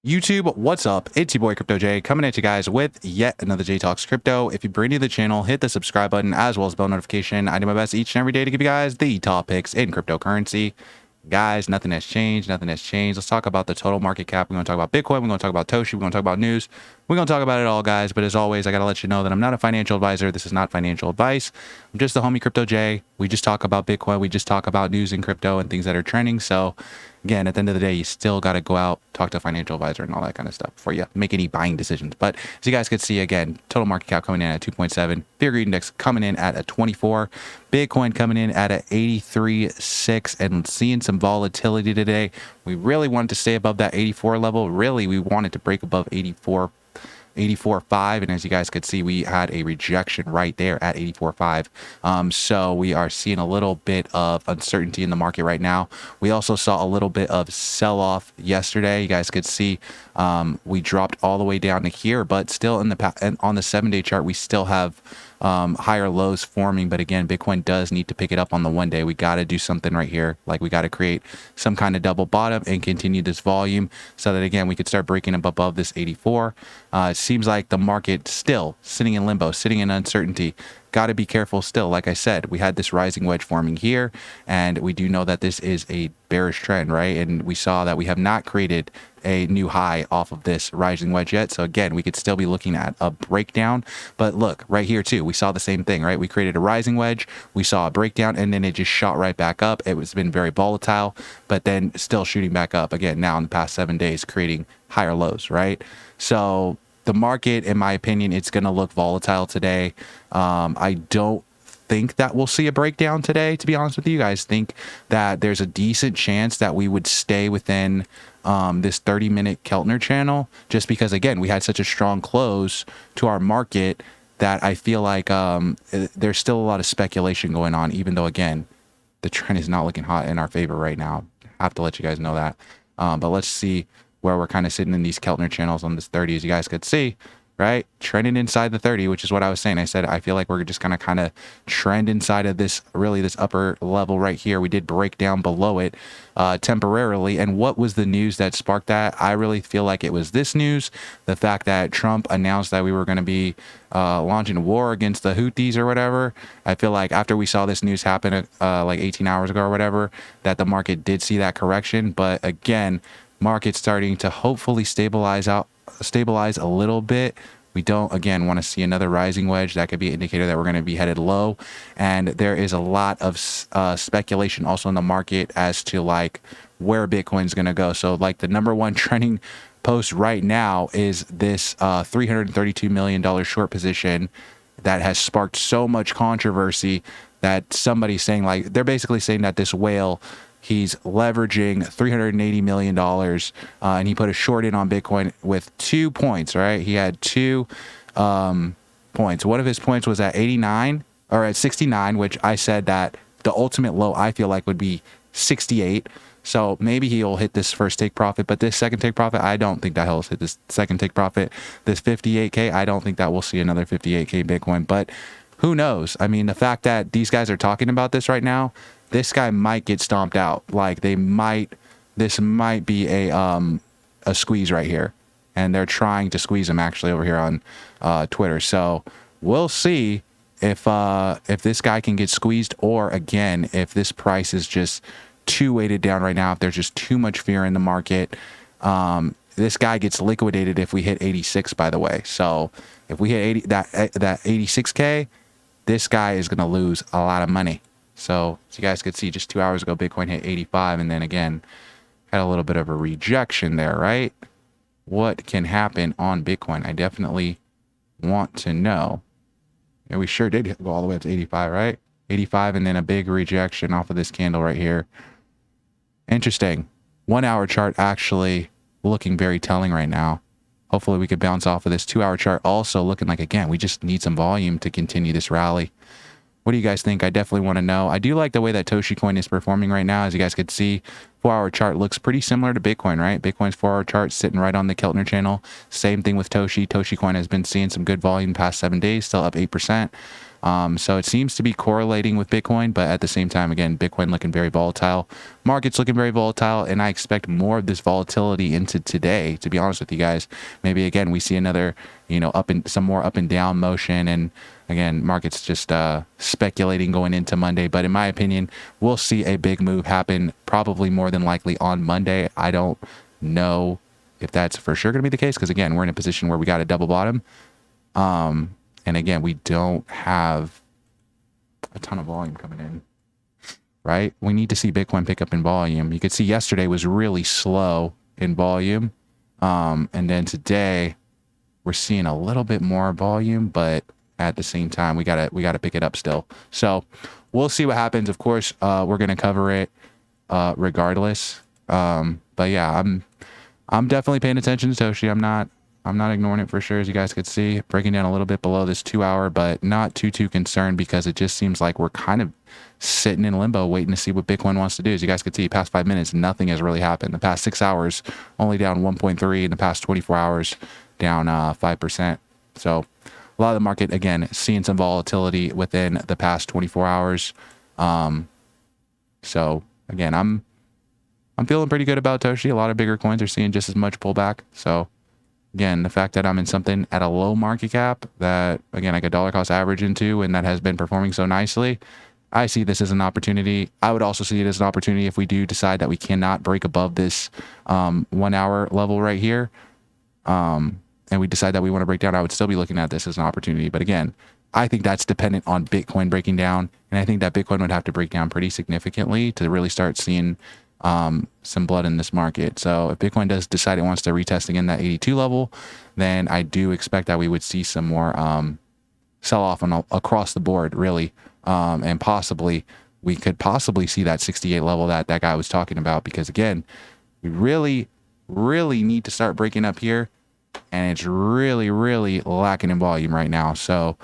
YouTube, what's up? It's your boy Crypto J coming at you guys with yet another J Talks Crypto. If you're brand new to the channel, hit the subscribe button as well as bell notification. I do my best each and every day to give you guys the top picks in cryptocurrency. Guys, nothing has changed. Nothing has changed. Let's talk about the total market cap. We're going to talk about Bitcoin. We're going to talk about Toshi. We're going to talk about news. We're going to talk about it all, guys. But as always, I got to let you know that I'm not a financial advisor. This is not financial advice. I'm just the homie Crypto J. We just talk about Bitcoin. We just talk about news in crypto and things that are trending. So again, at the end of the day, you still got to go out, talk to a financial advisor and all that kind of stuff before you make any buying decisions. But as you guys can see, again, total market cap coming in at 2.7, fear greed index coming in at a 24, Bitcoin coming in at a 83.6, and seeing some volatility today. We really wanted to stay above that 84 level. Really, we wanted to break above 84.5, and as you guys could see, we had a rejection right there at 84.5. So we are seeing a little bit of uncertainty in the market right now. We also saw a little bit of sell-off yesterday. You guys could see we dropped all the way down to here, but still on the 7-day chart, we still have higher lows forming. But again, Bitcoin does need to pick it up on the 1 day. We got to do something right here. Like, we got to create some kind of double bottom and continue this volume so that, again, we could start breaking up above this 84. It seems like the market still sitting in limbo, sitting in uncertainty. Got to be careful still. Like I said, we had this rising wedge forming here, and we do know that this is a bearish trend, right? And we saw that we have not created a new high off of this rising wedge yet. So again, we could still be looking at a breakdown. But look, right here too, we saw the same thing, right? We created a rising wedge, we saw a breakdown, and then it just shot right back up. It was been very volatile, but then still shooting back up again now in the past 7 days, creating higher lows, right? So the market, in my opinion, it's going to look volatile today. I don't think that we'll see a breakdown today, to be honest with you. Guys, think that there's a decent chance that we would stay within this 30-minute Keltner channel, just because, again, we had such a strong close to our market that I feel like there's still a lot of speculation going on, even though, again, the trend is not looking hot in our favor right now. I have to let you guys know that. But let's see where we're kind of sitting in these Keltner channels on this 30, as you guys could see, right? Trending inside the 30, which is what I was saying. I said, I feel like we're just going to kind of trend inside of this, really this upper level right here. We did break down below it temporarily. And what was the news that sparked that? I really feel like it was this news, the fact that Trump announced that we were going to be launching a war against the Houthis or whatever. I feel like after we saw this news happen like 18 hours ago or whatever, that the market did see that correction. But again, market starting to hopefully stabilize a little bit. We don't, again, want to see another rising wedge. That could be an indicator that we're going to be headed low. And there is a lot of speculation also in the market as to like where Bitcoin's going to go. So like the #1 trending post right now is this $332 million short position that has sparked so much controversy that somebody's saying, like, they're basically saying that this whale, he's leveraging $380 million, and he put a short in on Bitcoin with 2 points, right? He had 2 points. One of his points was at 89 or at 69, which I said that the ultimate low I feel like would be 68. So maybe he'll hit this first take profit, but this second take profit, I don't think that he'll hit this second take profit. This 58K, I don't think that we'll see another 58K Bitcoin, but who knows? I mean, the fact that these guys are talking about this right now, this guy might get stomped out. Like, this might be a squeeze right here. And they're trying to squeeze him actually over here on Twitter. So we'll see if this guy can get squeezed, or again, if this price is just too weighted down right now, if there's just too much fear in the market. This guy gets liquidated if we hit 86, by the way. So if we hit that 86K, this guy is going to lose a lot of money. So as you guys could see, just 2 hours ago, Bitcoin hit 85, and then again, had a little bit of a rejection there, right? What can happen on Bitcoin? I definitely want to know. And we sure did go all the way up to 85, right? 85, and then a big rejection off of this candle right here. Interesting. 1 hour chart actually looking very telling right now. Hopefully we could bounce off of this 2 hour chart also looking like, again, we just need some volume to continue this rally. What do you guys think? I definitely want to know. I do like the way that ToshiCoin is performing right now. As you guys could see, 4 hour chart looks pretty similar to Bitcoin, right? Bitcoin's 4 hour chart sitting right on the Keltner channel. Same thing with Toshi. ToshiCoin has been seeing some good volume the past 7 days, still up 8%. So it seems to be correlating with Bitcoin, but at the same time, again, Bitcoin looking very volatile, markets looking very volatile, and I expect more of this volatility into today, to be honest with you guys. Maybe again, we see another, some more up and down motion, and again, markets just speculating going into Monday. But in my opinion, we'll see a big move happen, probably more than likely on Monday. I don't know if that's for sure going to be the case, because again, we're in a position where we got a double bottom. And again, we don't have a ton of volume coming in, right? We need to see Bitcoin pick up in volume. You could see yesterday was really slow in volume. And then today we're seeing a little bit more volume, but at the same time, we gotta pick it up still. So we'll see what happens. Of course, we're going to cover it, regardless. But yeah, I'm definitely paying attention to Toshi. I'm not ignoring it for sure, as you guys could see, breaking down a little bit below this 2 hour, but not too concerned, because it just seems like we're kind of sitting in limbo waiting to see what Bitcoin wants to do. As you guys could see, past 5 minutes, nothing has really happened. The past 6 hours, only down 1.3. In the past 24 hours, down 5%. So a lot of the market, again, seeing some volatility within the past 24 hours. So again, I'm feeling pretty good about Toshi. A lot of bigger coins are seeing just as much pullback. So again, the fact that I'm in something at a low market cap that, again, I could dollar cost average into, and that has been performing so nicely, I see this as an opportunity. I would also see it as an opportunity if we do decide that we cannot break above this 1 hour level right here, and we decide that we want to break down. I would still be looking at this as an opportunity. But again, I think that's dependent on Bitcoin breaking down, and I think that Bitcoin would have to break down pretty significantly to really start seeing some blood in this market. So if Bitcoin does decide it wants to retest again that 82 level, then I do expect that we would see some more sell off across the board, really. And we could possibly see that 68 level that guy was talking about, because again, we really need to start breaking up here, and it's really lacking in volume right now. So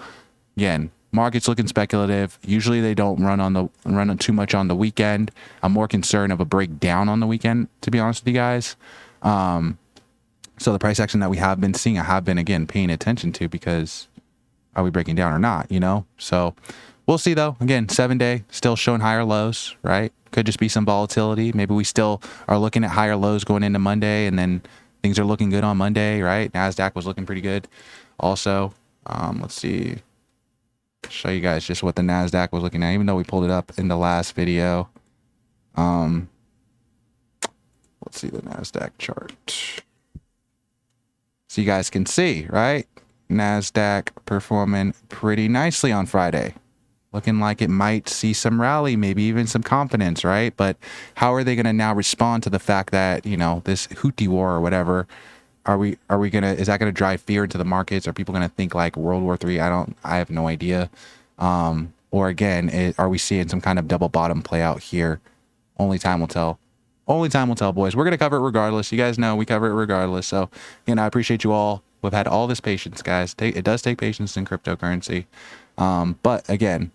again, market's looking speculative. Usually they don't run too much on the weekend. I'm more concerned of a breakdown on the weekend, to be honest with you guys. So the price action that we have been seeing, I have been, again, paying attention to, because are we breaking down or not, So we'll see, though. Again, 7-day still showing higher lows, right? Could just be some volatility. Maybe we still are looking at higher lows going into Monday, and then things are looking good on Monday, right? NASDAQ was looking pretty good also. Let's see. Show you guys just what the NASDAQ was looking at, even though we pulled it up in the last video. Let's see the NASDAQ chart. So you guys can see, right? NASDAQ performing pretty nicely on Friday. Looking like it might see some rally, maybe even some confidence, right? But how are they going to now respond to the fact that, this Houthi war or whatever, is that going to drive fear into the markets? Are people going to think like World War III? I have no idea. Or again, are we seeing some kind of double bottom play out here? Only time will tell. Only time will tell, boys. We're going to cover it regardless. You guys know we cover it regardless. So, I appreciate you all. We've had all this patience, guys. It does take patience in cryptocurrency. But again,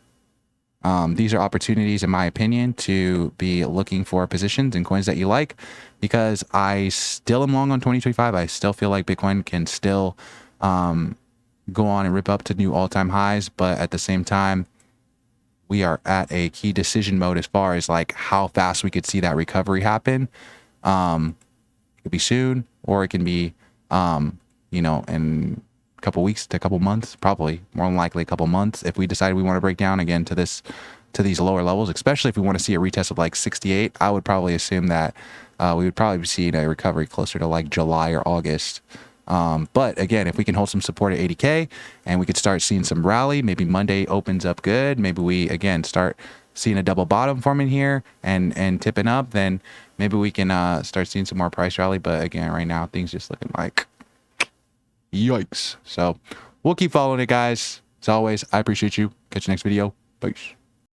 these are opportunities, in my opinion, to be looking for positions and coins that you like, because I still am long on 2025. I still feel like Bitcoin can still go on and rip up to new all-time highs. But at the same time, we are at a key decision mode as far as like how fast we could see that recovery happen. It could be soon, or it can be, in a couple weeks to a couple months, probably more than likely a couple months, if we decide we want to break down again to these lower levels, especially if we want to see a retest of like 68. I would probably assume that we would probably be seeing a recovery closer to like July or August. But again, if we can hold some support at 80K and we could start seeing some rally, maybe Monday opens up good, maybe we again start seeing a double bottom forming here and tipping up, then maybe we can start seeing some more price rally. But again, right now things just looking like yikes. So we'll keep following it, guys. As always, I appreciate you. Catch you next video. Peace.